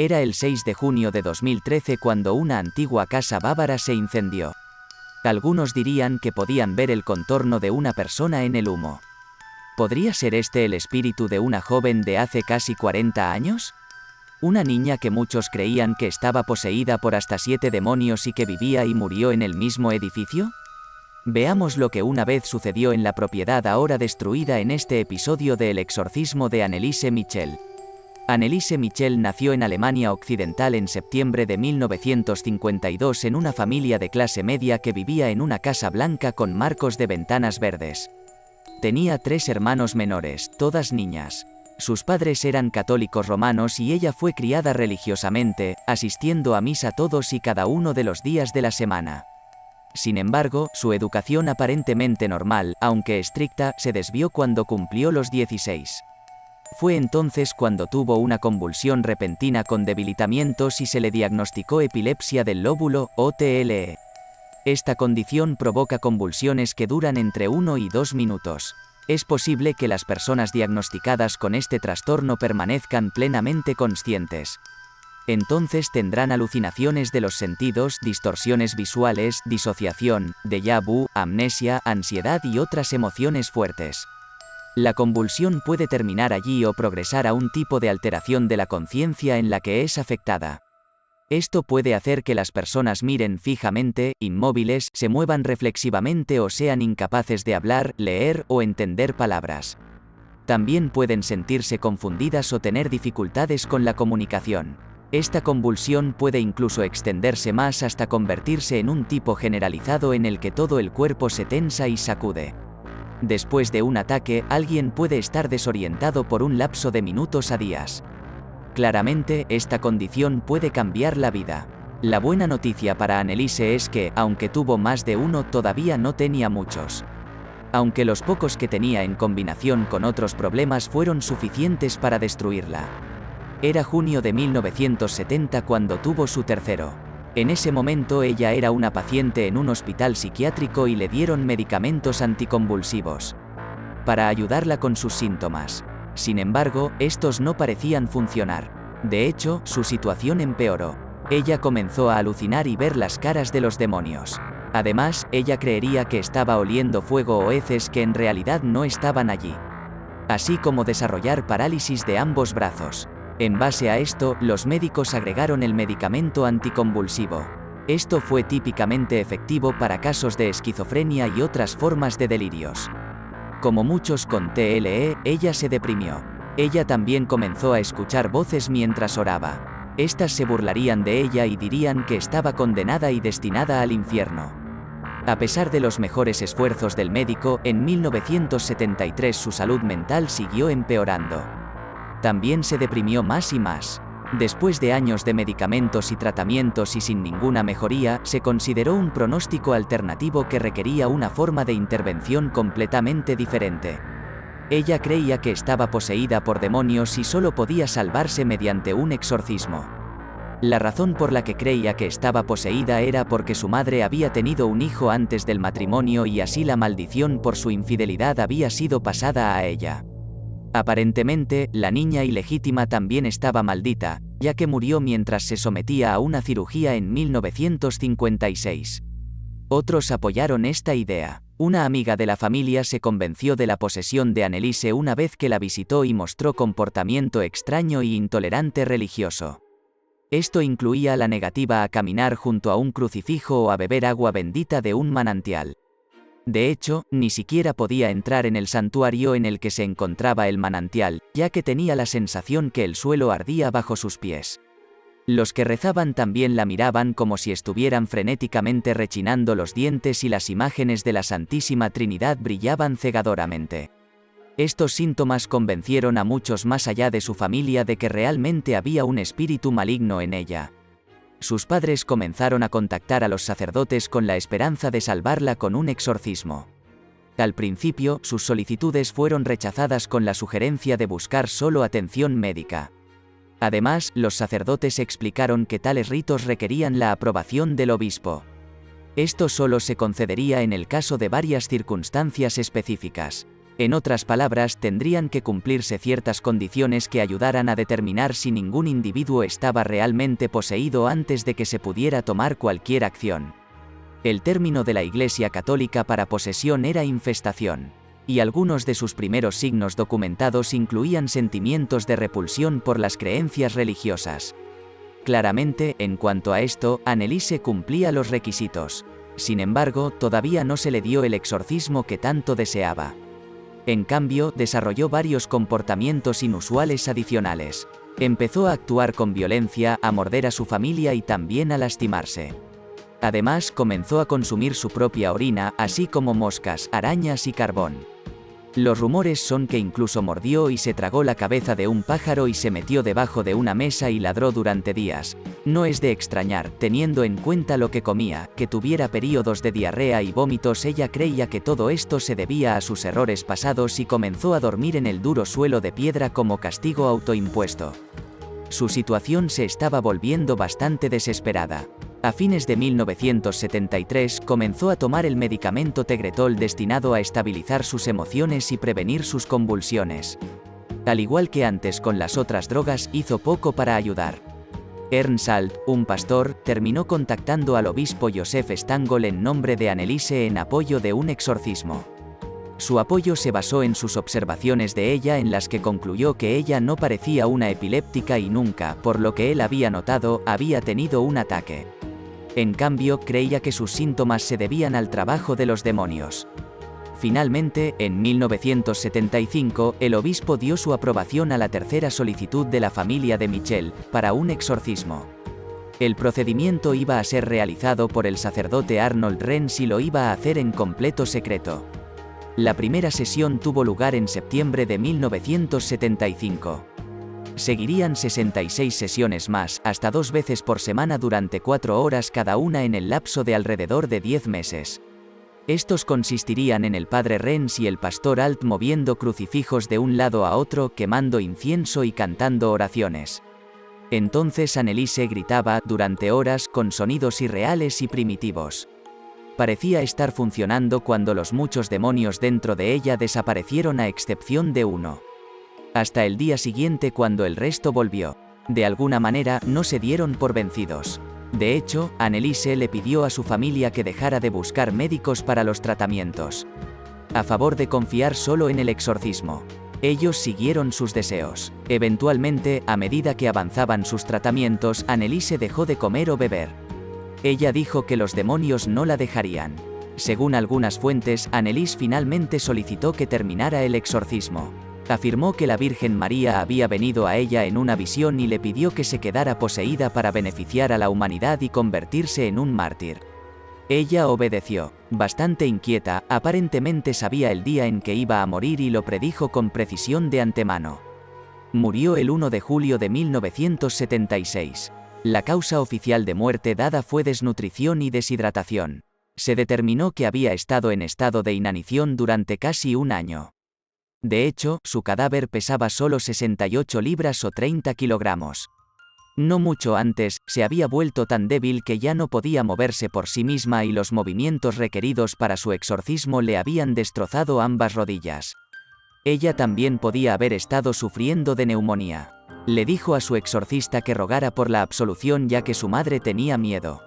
Era el 6 de junio de 2013 cuando una antigua casa bávara se incendió. Algunos dirían que podían ver el contorno de una persona en el humo. ¿Podría ser este el espíritu de una joven de hace casi 40 años? ¿Una niña que muchos creían que estaba poseída por hasta 7 demonios y que vivía y murió en el mismo edificio? Veamos lo que una vez sucedió en la propiedad ahora destruida en este episodio de El exorcismo de Anneliese Michel. Anneliese Michel nació en Alemania Occidental en septiembre de 1952 en una familia de clase media que vivía en una casa blanca con marcos de ventanas verdes. Tenía 3 hermanos menores, todas niñas. Sus padres eran católicos romanos y ella fue criada religiosamente, asistiendo a misa todos y cada uno de los días de la semana. Sin embargo, su educación aparentemente normal, aunque estricta, se desvió cuando cumplió los 16. Fue entonces cuando tuvo una convulsión repentina con debilitamientos y se le diagnosticó epilepsia del lóbulo, o TLE. Esta condición provoca convulsiones que duran entre 1 y 2 minutos. Es posible que las personas diagnosticadas con este trastorno permanezcan plenamente conscientes. Entonces tendrán alucinaciones de los sentidos, distorsiones visuales, disociación, déjà vu, amnesia, ansiedad y otras emociones fuertes. La convulsión puede terminar allí o progresar a un tipo de alteración de la conciencia en la que es afectada. Esto puede hacer que las personas miren fijamente, inmóviles, se muevan reflexivamente o sean incapaces de hablar, leer o entender palabras. También pueden sentirse confundidas o tener dificultades con la comunicación. Esta convulsión puede incluso extenderse más hasta convertirse en un tipo generalizado en el que todo el cuerpo se tensa y sacude. Después de un ataque, alguien puede estar desorientado por un lapso de minutos a días. Claramente, esta condición puede cambiar la vida. La buena noticia para Anneliese es que, aunque tuvo más de uno, todavía no tenía muchos. Aunque los pocos que tenía en combinación con otros problemas fueron suficientes para destruirla. Era junio de 1970 cuando tuvo su tercero. En ese momento ella era una paciente en un hospital psiquiátrico y le dieron medicamentos anticonvulsivos para ayudarla con sus síntomas. Sin embargo, estos no parecían funcionar. De hecho, su situación empeoró. Ella comenzó a alucinar y ver las caras de los demonios. Además, ella creería que estaba oliendo fuego o heces que en realidad no estaban allí. Así como desarrollar parálisis de ambos brazos. En base a esto, los médicos agregaron el medicamento anticonvulsivo. Esto fue típicamente efectivo para casos de esquizofrenia y otras formas de delirios. Como muchos con TLE, ella se deprimió. Ella también comenzó a escuchar voces mientras oraba. Estas se burlarían de ella y dirían que estaba condenada y destinada al infierno. A pesar de los mejores esfuerzos del médico, en 1973 su salud mental siguió empeorando. También se deprimió más y más. Después de años de medicamentos y tratamientos y sin ninguna mejoría, se consideró un pronóstico alternativo que requería una forma de intervención completamente diferente. Ella creía que estaba poseída por demonios y solo podía salvarse mediante un exorcismo. La razón por la que creía que estaba poseída era porque su madre había tenido un hijo antes del matrimonio y así la maldición por su infidelidad había sido pasada a ella. Aparentemente, la niña ilegítima también estaba maldita, ya que murió mientras se sometía a una cirugía en 1956. Otros apoyaron esta idea. Una amiga de la familia se convenció de la posesión de Anneliese una vez que la visitó y mostró comportamiento extraño e intolerante religioso. Esto incluía la negativa a caminar junto a un crucifijo o a beber agua bendita de un manantial. De hecho, ni siquiera podía entrar en el santuario en el que se encontraba el manantial, ya que tenía la sensación que el suelo ardía bajo sus pies. Los que rezaban también la miraban como si estuvieran frenéticamente rechinando los dientes y las imágenes de la Santísima Trinidad brillaban cegadoramente. Estos síntomas convencieron a muchos más allá de su familia de que realmente había un espíritu maligno en ella. Sus padres comenzaron a contactar a los sacerdotes con la esperanza de salvarla con un exorcismo. Al principio, sus solicitudes fueron rechazadas con la sugerencia de buscar solo atención médica. Además, los sacerdotes explicaron que tales ritos requerían la aprobación del obispo. Esto solo se concedería en el caso de varias circunstancias específicas. En otras palabras, tendrían que cumplirse ciertas condiciones que ayudaran a determinar si ningún individuo estaba realmente poseído antes de que se pudiera tomar cualquier acción. El término de la Iglesia Católica para posesión era infestación, y algunos de sus primeros signos documentados incluían sentimientos de repulsión por las creencias religiosas. Claramente, en cuanto a esto, Anneliese cumplía los requisitos. Sin embargo, todavía no se le dio el exorcismo que tanto deseaba. En cambio, desarrolló varios comportamientos inusuales adicionales. Empezó a actuar con violencia, a morder a su familia y también a lastimarse. Además, comenzó a consumir su propia orina, así como moscas, arañas y carbón. Los rumores son que incluso mordió y se tragó la cabeza de un pájaro y se metió debajo de una mesa y ladró durante días. No es de extrañar, teniendo en cuenta lo que comía, que tuviera períodos de diarrea y vómitos. Ella creía que todo esto se debía a sus errores pasados y comenzó a dormir en el duro suelo de piedra como castigo autoimpuesto. Su situación se estaba volviendo bastante desesperada. A fines de 1973 comenzó a tomar el medicamento Tegretol destinado a estabilizar sus emociones y prevenir sus convulsiones. Al igual que antes con las otras drogas, hizo poco para ayudar. Ernst Alt, un pastor, terminó contactando al obispo Joseph Stangl en nombre de Anneliese en apoyo de un exorcismo. Su apoyo se basó en sus observaciones de ella, en las que concluyó que ella no parecía una epiléptica y nunca, por lo que él había notado, había tenido un ataque. En cambio, creía que sus síntomas se debían al trabajo de los demonios. Finalmente, en 1975, el obispo dio su aprobación a la tercera solicitud de la familia de Michel, para un exorcismo. El procedimiento iba a ser realizado por el sacerdote Arnold Renz y lo iba a hacer en completo secreto. La primera sesión tuvo lugar en septiembre de 1975. Seguirían 66 sesiones más, hasta 2 veces por semana durante 4 horas cada una en el lapso de alrededor de 10 meses. Estos consistirían en el padre Renz y el pastor Alt moviendo crucifijos de un lado a otro, quemando incienso y cantando oraciones. Entonces Anneliese gritaba, durante horas, con sonidos irreales y primitivos. Parecía estar funcionando cuando los muchos demonios dentro de ella desaparecieron a excepción de uno. Hasta el día siguiente, cuando el resto volvió. De alguna manera, no se dieron por vencidos. De hecho, Anneliese le pidió a su familia que dejara de buscar médicos para los tratamientos, a favor de confiar solo en el exorcismo. Ellos siguieron sus deseos. Eventualmente, a medida que avanzaban sus tratamientos, Anneliese dejó de comer o beber. Ella dijo que los demonios no la dejarían. Según algunas fuentes, Anneliese finalmente solicitó que terminara el exorcismo. Afirmó que la Virgen María había venido a ella en una visión y le pidió que se quedara poseída para beneficiar a la humanidad y convertirse en un mártir. Ella obedeció. Bastante inquieta, aparentemente sabía el día en que iba a morir y lo predijo con precisión de antemano. Murió el 1 de julio de 1976. La causa oficial de muerte dada fue desnutrición y deshidratación. Se determinó que había estado en estado de inanición durante casi un año. De hecho, su cadáver pesaba solo 68 libras o 30 kilogramos. No mucho antes, se había vuelto tan débil que ya no podía moverse por sí misma y los movimientos requeridos para su exorcismo le habían destrozado ambas rodillas. Ella también podía haber estado sufriendo de neumonía. Le dijo a su exorcista que rogara por la absolución ya que su madre tenía miedo.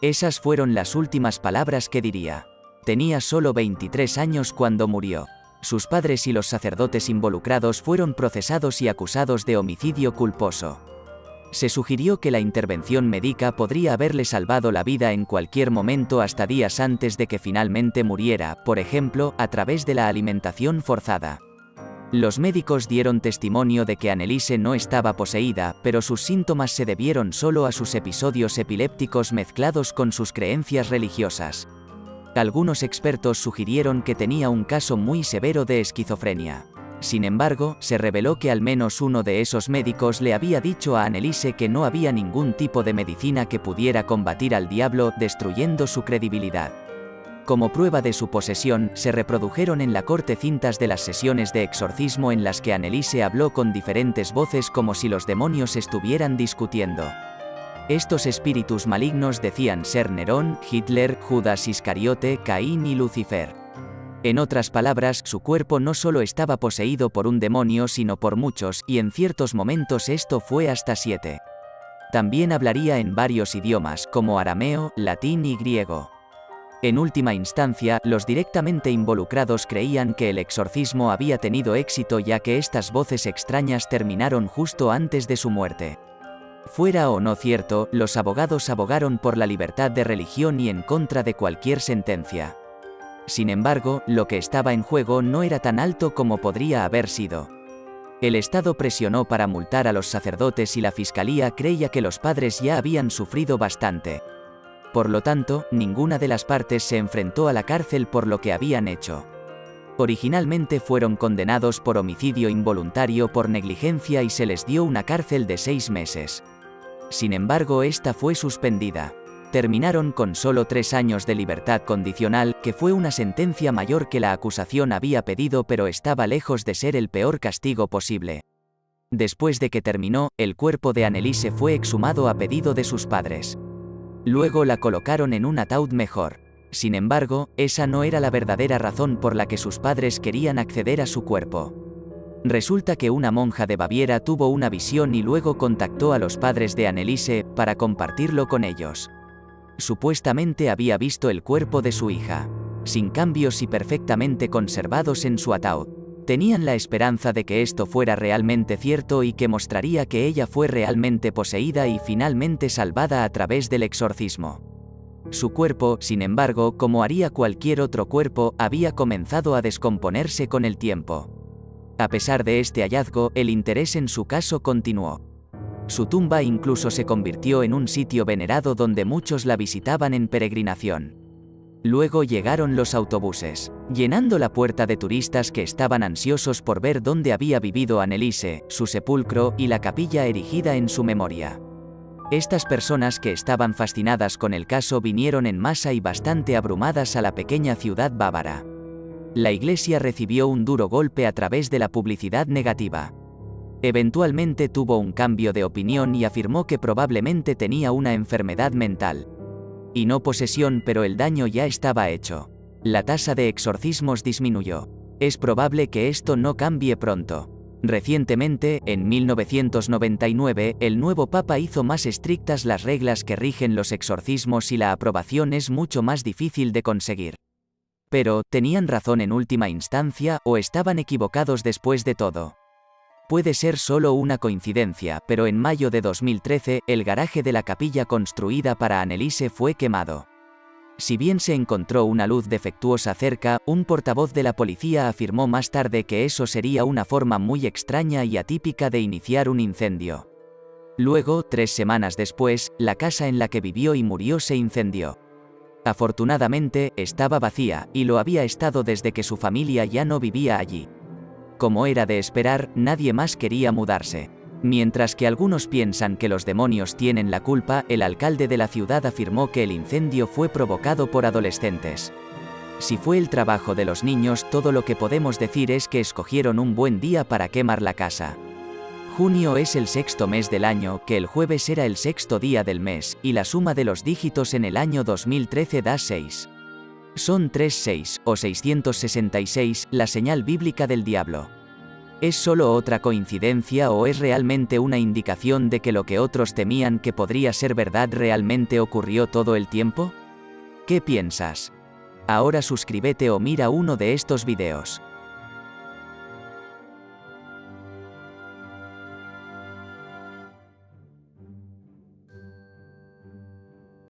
Esas fueron las últimas palabras que diría. Tenía solo 23 años cuando murió. Sus padres y los sacerdotes involucrados fueron procesados y acusados de homicidio culposo. Se sugirió que la intervención médica podría haberle salvado la vida en cualquier momento hasta días antes de que finalmente muriera, por ejemplo, a través de la alimentación forzada. Los médicos dieron testimonio de que Anneliese no estaba poseída, pero sus síntomas se debieron solo a sus episodios epilépticos mezclados con sus creencias religiosas. Algunos expertos sugirieron que tenía un caso muy severo de esquizofrenia. Sin embargo, se reveló que al menos uno de esos médicos le había dicho a Anneliese que no había ningún tipo de medicina que pudiera combatir al diablo, destruyendo su credibilidad. Como prueba de su posesión, se reprodujeron en la corte cintas de las sesiones de exorcismo en las que Anneliese habló con diferentes voces como si los demonios estuvieran discutiendo. Estos espíritus malignos decían ser Nerón, Hitler, Judas Iscariote, Caín y Lucifer. En otras palabras, su cuerpo no solo estaba poseído por un demonio sino por muchos, y en ciertos momentos esto fue hasta 7. También hablaría en varios idiomas, como arameo, latín y griego. En última instancia, los directamente involucrados creían que el exorcismo había tenido éxito ya que estas voces extrañas terminaron justo antes de su muerte. Fuera o no cierto, los abogados abogaron por la libertad de religión y en contra de cualquier sentencia. Sin embargo, lo que estaba en juego no era tan alto como podría haber sido. El Estado presionó para multar a los sacerdotes y la fiscalía creía que los padres ya habían sufrido bastante. Por lo tanto, ninguna de las partes se enfrentó a la cárcel por lo que habían hecho. Originalmente fueron condenados por homicidio involuntario por negligencia y se les dio una cárcel de 6 meses. Sin embargo, esta fue suspendida. Terminaron con solo 3 años de libertad condicional, que fue una sentencia mayor que la acusación había pedido, pero estaba lejos de ser el peor castigo posible. Después de que terminó, el cuerpo de Anneliese fue exhumado a pedido de sus padres. Luego la colocaron en un ataúd mejor. Sin embargo, esa no era la verdadera razón por la que sus padres querían acceder a su cuerpo. Resulta que una monja de Baviera tuvo una visión y luego contactó a los padres de Anneliese para compartirlo con ellos. Supuestamente había visto el cuerpo de su hija, sin cambios y perfectamente conservados en su ataúd. Tenían la esperanza de que esto fuera realmente cierto y que mostraría que ella fue realmente poseída y finalmente salvada a través del exorcismo. Su cuerpo, sin embargo, como haría cualquier otro cuerpo, había comenzado a descomponerse con el tiempo. A pesar de este hallazgo, el interés en su caso continuó. Su tumba incluso se convirtió en un sitio venerado donde muchos la visitaban en peregrinación. Luego llegaron los autobuses, llenando la puerta de turistas que estaban ansiosos por ver dónde había vivido Anneliese, su sepulcro y la capilla erigida en su memoria. Estas personas que estaban fascinadas con el caso vinieron en masa y bastante abrumadas a la pequeña ciudad bávara. La iglesia recibió un duro golpe a través de la publicidad negativa. Eventualmente tuvo un cambio de opinión y afirmó que probablemente tenía una enfermedad mental. Y no posesión, pero el daño ya estaba hecho. La tasa de exorcismos disminuyó. Es probable que esto no cambie pronto. Recientemente, en 1999, el nuevo Papa hizo más estrictas las reglas que rigen los exorcismos y la aprobación es mucho más difícil de conseguir. Pero, ¿tenían razón en última instancia o estaban equivocados después de todo? Puede ser solo una coincidencia, pero en mayo de 2013, el garaje de la capilla construida para Anneliese fue quemado. Si bien se encontró una luz defectuosa cerca, un portavoz de la policía afirmó más tarde que eso sería una forma muy extraña y atípica de iniciar un incendio. Luego, 3 semanas después, la casa en la que vivió y murió se incendió. Afortunadamente, estaba vacía, y lo había estado desde que su familia ya no vivía allí. Como era de esperar, nadie más quería mudarse. Mientras que algunos piensan que los demonios tienen la culpa, el alcalde de la ciudad afirmó que el incendio fue provocado por adolescentes. Si fue el trabajo de los niños, todo lo que podemos decir es que escogieron un buen día para quemar la casa. Junio es el 6º mes del año, que el jueves era el 6º día del mes, y la suma de los dígitos en el año 2013 da 6. Son 36, o 666, la señal bíblica del diablo. ¿Es solo otra coincidencia o es realmente una indicación de que lo que otros temían que podría ser verdad realmente ocurrió todo el tiempo? ¿Qué piensas? Ahora suscríbete o mira uno de estos videos.